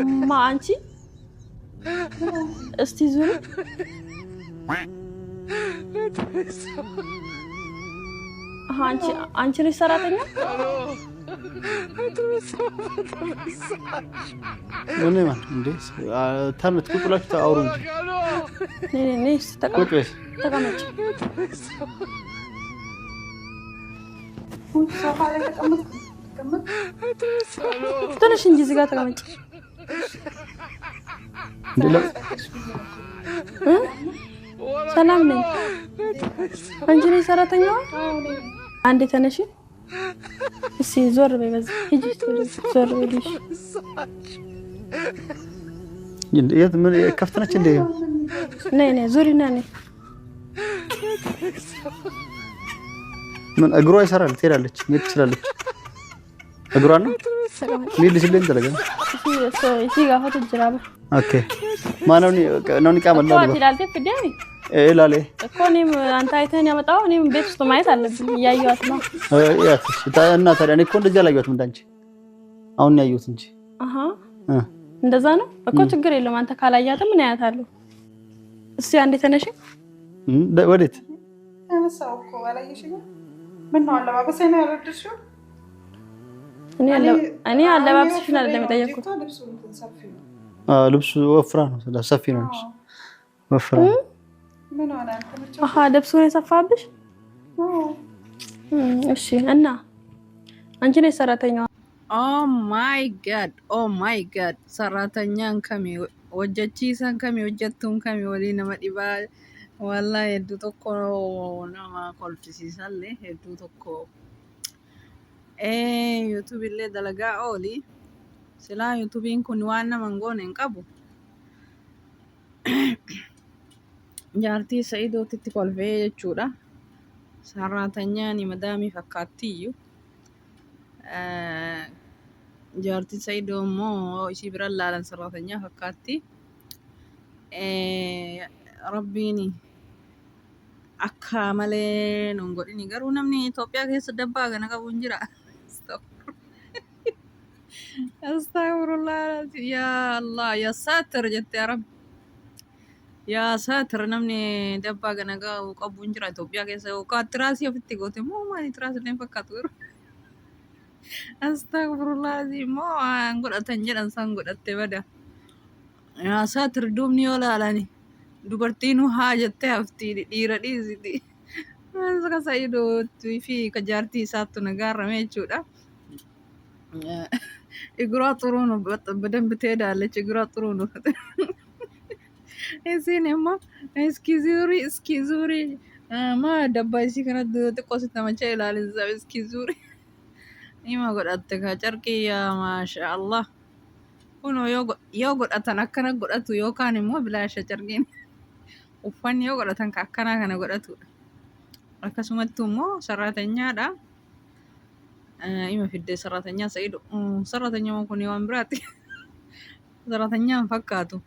ما أنتي استيزوني أنتي رسالتنا እኔ ማን እንዴ ታምት ቁጥላችሁ ታውሩ እንጂ ነይስ ቁጭ በይ ተቀመጭ ሶፋ ላይ ተቀመጥ ትንሽ እንጂ እዚህ ጋር ተቀመጭ ሰላም ነኝ አንቺ ነሽ ሰራተኛዋ አንዴ ተነሺ እስኪ ዞር በይ በዚህ ሂጂ ዞር በይልሽ የት ምን ከፍተነች እንዴ ነይ ዙሪና ነይ ምን እግሯ ይሰራል ትሄዳለች ምን ትችላለች እግሯ ነው ሊል ሲል እንደለገ እሺ ጋር ሆተ ጅራባ ኦኬ ማነው ነው ንቃመላ ነው ይላል ተፍዲያኒ ላሌ እኮ እኔም አንተ አይተኸኝ ያመጣው እኔም ቤት ውስጥ ማየት አለብኝ እያየኋት ነው ያትሽ እና ታዲያ እኔ እኮ እንደዚህ አላየኋትም እንዳንቺ አሁን ያየሁት እንጂ እንደዛ ነው እኮ ችግር የለም አንተ ካላያትም ምን ያያታለሁ እስቲ አንዴ ተነሽ ወዴት ተነሳው እኮ አላየሽኝ ምን ነው አለባበሴ ነው ያረድሽው እኔ አለባበስሽን አይደለም የጠየኩት ልብሱ ወፍራ ነው ሰፊ ነው ወፍራ ምን ሆነ ልብሱን የሰፋብሽ እሺ እና አንቺ ነሽ ሰራተኛዋ ኦ ማይ ጋድ ሰራተኛን ከሚ ወጀቺሰን ከሚ ወጀቱን ከሚ ወሊ ነመ ዲባ wallahi hedduu tokko nama kolfisiisallee hedduu tokko YouTube illee dalagaa ooli silaa YouTubein kun waan nama ngoone hin qabu jaartii Sa'iidootitti kolfee jechuudha sarratanyaan madaamii fakkaattiyyuu jaartii Sa'iidoo immoo ishii bira laalan sarratanyaa fakkaatti rabbiini akka malee non godhini garuu namni Itoophiyaa keessa dabbaa gana qabu hin jira astaghfirullah ya Allah ya satir jette arab ya satir namni dabbaa gana qabu hin jira Itoophiyaa keessa ka tiraasii ofitti goote moo maali tiraasii leen fakkaatu garuu astaghfirullah moo godhatan jedhan san godhatte bada ya satir duubni yoo laalani dubartiin haa jettee hafti dhiira dhiisiti saka Sa'iidootii fi ka jaartii isaattu nagaarrame jechuudha እግሯ ጥሩ ነው በደንብ ትሄዳለች እግሯ ጥሩ ነው እዚህንማ እስኪ ዙሪ ማ ደባይ ሲከነ ጥቆ ስተመቻ ይላል እዛ እስኪ ዙሪ ኢማ ጎዳተ ከጨርቂ ያ ማሻአላህ ኩኖ yoo godhatan akkana godhatu yookaan immoo bilaasha carqiin uffanni yoo godhatan akkanaa kana godhatudha akkasumatti immoo sarratanyaadha ima fidde sarratanyaa Sa'iidoo sarratanyaa kun waan biraati sarratanyaan fakkaatu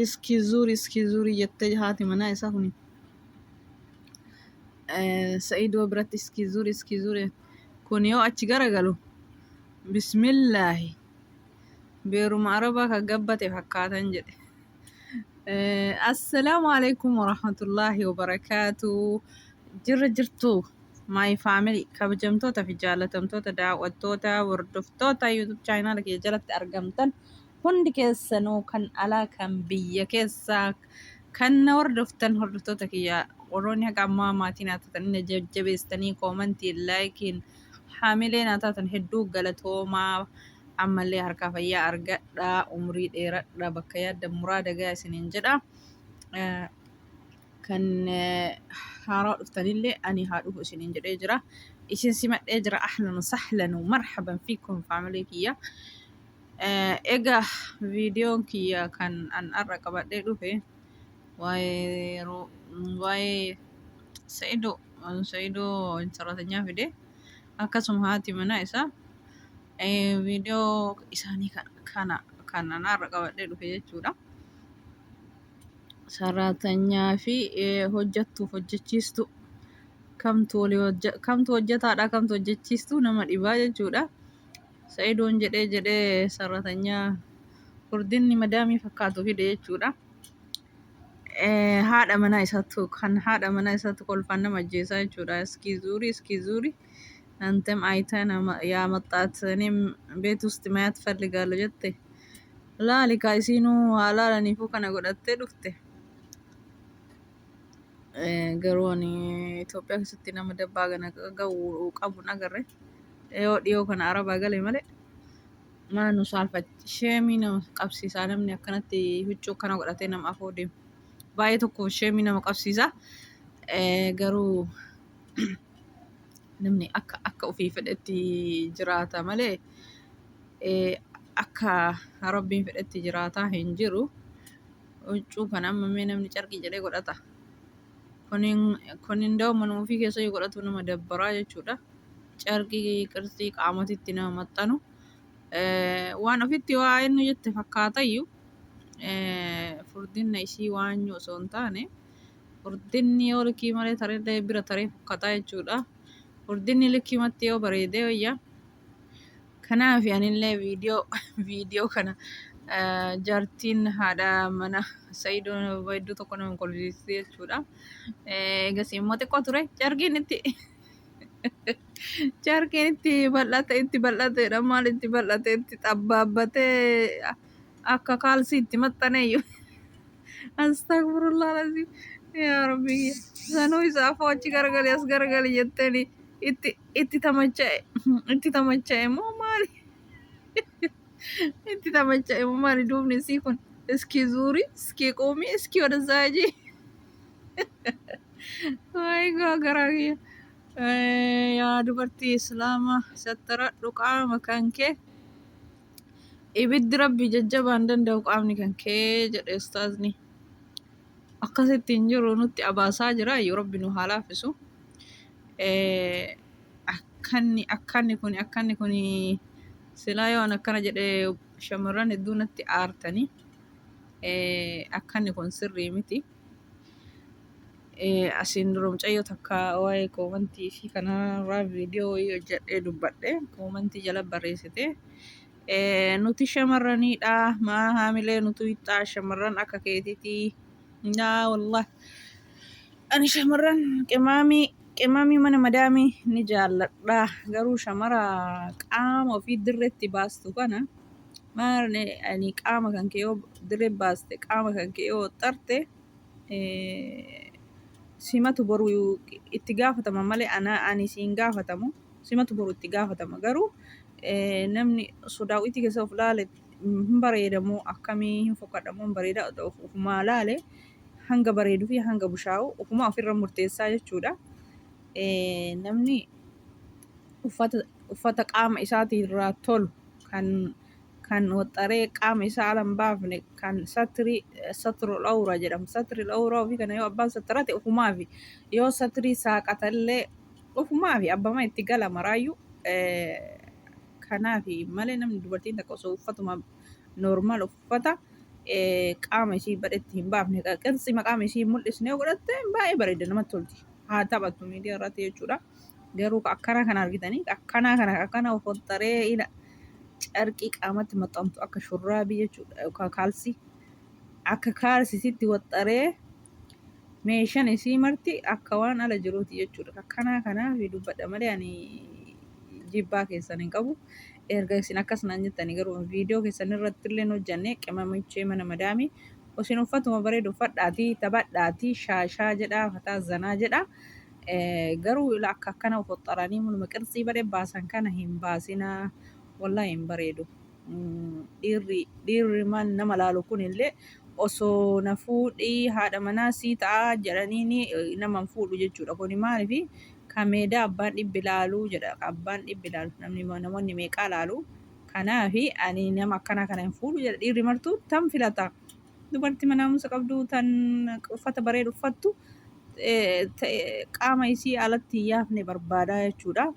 iski zuuri jettee haati manaa isaa kun Sa'iidoo biratti iski zuuri kun yoo achi garagalu bismillaahi beeruma arabaa ka gabbate fakkaatan jedhe assalaamu alaykum warahmatullaahi wabarakaatu jirtu my family kabajamtoota fi jaalatamtoota daawwattoota hordoftoota YouTube channel kee jalatti argamtan hundi keessanuu kan alaa kan biyya keessaa kan hordoftan hordoftoota kiyya warroonni haqa ammaa maatiin haatatan jajjabeessanii koomantiin laayikiin haamileen haatatan hedduu galatoomaa ammallee harkaa fayyaa argadhaa umrii dheeradhaa bakka yaadda muraada gahaa isiniin jedha kan haaraa dhuftanillee ani haa dhufu isiniin jedhee jira isin simadhee jira ahlan sahlan marhaban fiikum faamilee kiyya egaa viidiyoon kiyya kan an har'a qabadhee dhufe waa'ee Sa'iidoo sarratanyaa fide akkasuma haati manaa isaa viidiyoo isaanii kan an har'a qabadhee dhufe jechuudha sarratanyaa fi hojjattuuf hojjechiistu kamtu hojjetaadha kamtu hojjechiistu nama dhibaa jechuudha Sa'idoon jedhee sarratanyaa furdinni madaamii fakkaatu fide jechuudha. Haadha manaa isaatti kolfaan nama ajjeesaa jechuudha. Iskii zuuri antem ayitaan yaamaxxaat እኔም ቤት ውስጥ ማየት ፈልጋለሁ jette laali kaa isiinuu haa laalaniifuu kana godhattee dhufte. Garuu ani Itoophiyaa keessatti nama dabbaa kana ga'u qabu hin agarre. Dhiyoo kana Arabaa gale malee mana nu saalfachi sheemii nama qabsiisaa namni akkanatti huccuu kana godhatee nama afoo deemu. Baay'ee tokko sheemii nama qabsiisa. Garuu namni akka ofii fedhetti jiraata malee akka Rabbiin fedhetti jiraataa hin jiru. Huccuu kana ammamee namni carqii jedhee godhata. Kun hunda'u manuma ofii keessa yoo godhatu nama dabbaraa jechuudha. Carqii qirxii qaamatitti nama maxxanu. Waan ofitti waa inni jette fakkaatayyuu furdinna isii waanyuu osoo hin taane furdinni yoo likkii malee tareellee bira taree fakkataa jechuudha. Furdinni likkimatti yoo bareedee wayya. Kanaaf anillee viidiyoo kana jaartiin haadha mana Sa'idoon baay'ee tokko nama kolfisiisee jechuudha. Eegas immoo xiqqoo ture jarkiin itti bal'ateedha maal itti bal'ate itti xabbaabbatee akka kaalsii itti maxxaneeyyu. Astagfirullah lazim yaa rabbi sanuu isaa afoo achi garagali as garagali jetteeni itti tamacha'e moo maali? Itti tamacha'e moo maali duubni isii kun? Iskii zuuri, iskii quumii, iskii wadazaajii. Waayi garaa kiyya. Yaa dubartii Islaamaa sattaradhu qaama kan kee ibiddi rabbi jajjabaan danda'u qaamni kan kee jedhe ustaazni. Akkasitti hin jiru nutti abaasaa jira yoo rabbi nu haa laaffisu. Akkanni kun silaa yoo akkana jedhee shamarran hedduu natti aartanii akkanni kun sirrii miti. Asiin dura mucayyoo takka waa'ee koomantii fi kanarraa viidiyoo hojjedhee dubbadhe koomantii jala barreessite. Nuti shamarranidha maa haamilee nuti wixxaa shamarran akka keetiiti. Yaa wallah ani shamarran qimaamii mana madaamii ni jaalladha. Garuu shamara qaama ofii dirreetti baastu kana maarne ani qaama kan kee yoo dirree baaste qaama kan kee yoo xarte simatu boru itti gaafatama malee ani siin gaafatamu simatu boru itti gaafatama. Garuu namni sodaawwitii keessa of laale hin bareedamu akkamii hin fokkadhamu hin bareeda ofumaa laale hanga bareeduu fi hanga bushaa'u ofuma ofirra murteessaa jechuudha. Namni uffata qaama isaatirraa tolu kan waxxaree qaama isaa ala hin baafne kan satrul awraa jedhamu. Satrul awraa ofii kana yoo abbaan sattarate ofumaafi yoo satrii saaqatallee ofumaafi abbama itti gala maraayyuu. Kanaafi malee namni dubartiin takka osoo uffatuma normaal uffata qaama ishii badhetti hin baafne qirsi qaama ishii mul'isne yoo godhatte baay'ee bareeda namatti tolti. Haa taphattu miidiyaa irratti jechuudha. Garuu akkana kana argitanii akkana of waxxaree carqii qaamatti maxxantu akka shurraabii jechuudha yookaan kaalsii akka kaalsiisitti waxxaree meeshaan isii marti akka waan ala jiruuti jechuudha. Kanaaf dubbadha malee ani jibbaa keessan hin qabu. Erga isin akkasnaan jettanii garuu viidiyoo keessan irratti illee hojjannee qimamichee mana madaamii isin uffatuma bareedu uffadhaatii taphadhaatii shaashaa jedhaa fataa zanaa jedhaa. Garuu akka akkana of waxxaranii mul'uma qirtsii badee baasan kana hin baasinaa. Wallahi hin bareedu. Dhiirri nama laalu kunillee osoo na fuudhii haadha manaa sii ta'a jedhanii nama hin fuudhu jechuudha. Kuni maaliif kan meedaa abbaan dhibbi laaluu jedha. Abbaan dhibbi laalu namoonni meeqaa laalu. Kanaaf ani nama akkana kana hin fuudhu jedha. Dhiirri martuu tan filata. Dubartii manaamusa qabdu tan uffata bareedu uffattu qaama isii alatti hin yaafne barbaada jechuudha.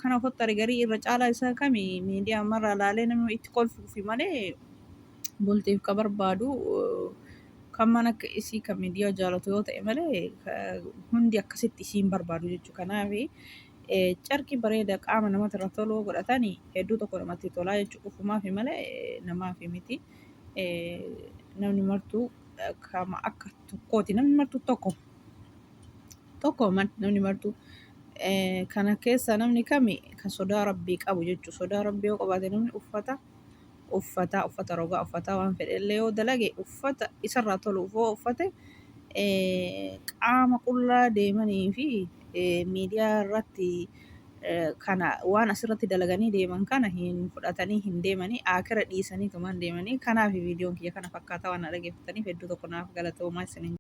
Kana uffata garii irra caalaa isaa kami miidiyaa marraa laalee namni itti kolfuufi malee bultiif ka barbaadu kan mana akka isii kan miidiyaa jaalatu yoo ta'e malee hundi akkasitti isiin barbaadu jechuudha. Kanaaf carqii bareeda qaama namatti irra toluu godhatanii hedduu tokko namatti tolaa jechuudha. Ufumaaf malee namaaf miti. Namni martuu kama akka tokkooti. Namni martuu tokko namni martuu kana keessa namni kami kan sodaa rabbii qabu jechuudha. Sodaa rabbii yoo qabaate namni uffata rogaa uffata waan fedhellee yoo dalage uffata isarraa toluuf yoo uffate qaama qullaa deemanii fi miidiyaa irratti kana waan asirratti dalaganii deeman kana hin fudhatanii hin deemanii akira dhiisanii tumaan deemanii kanaaf viidiyoon kiyya kana fakkaataa waan dhaggeeffataniif hedduu tokko naaf galatoomaa isiniin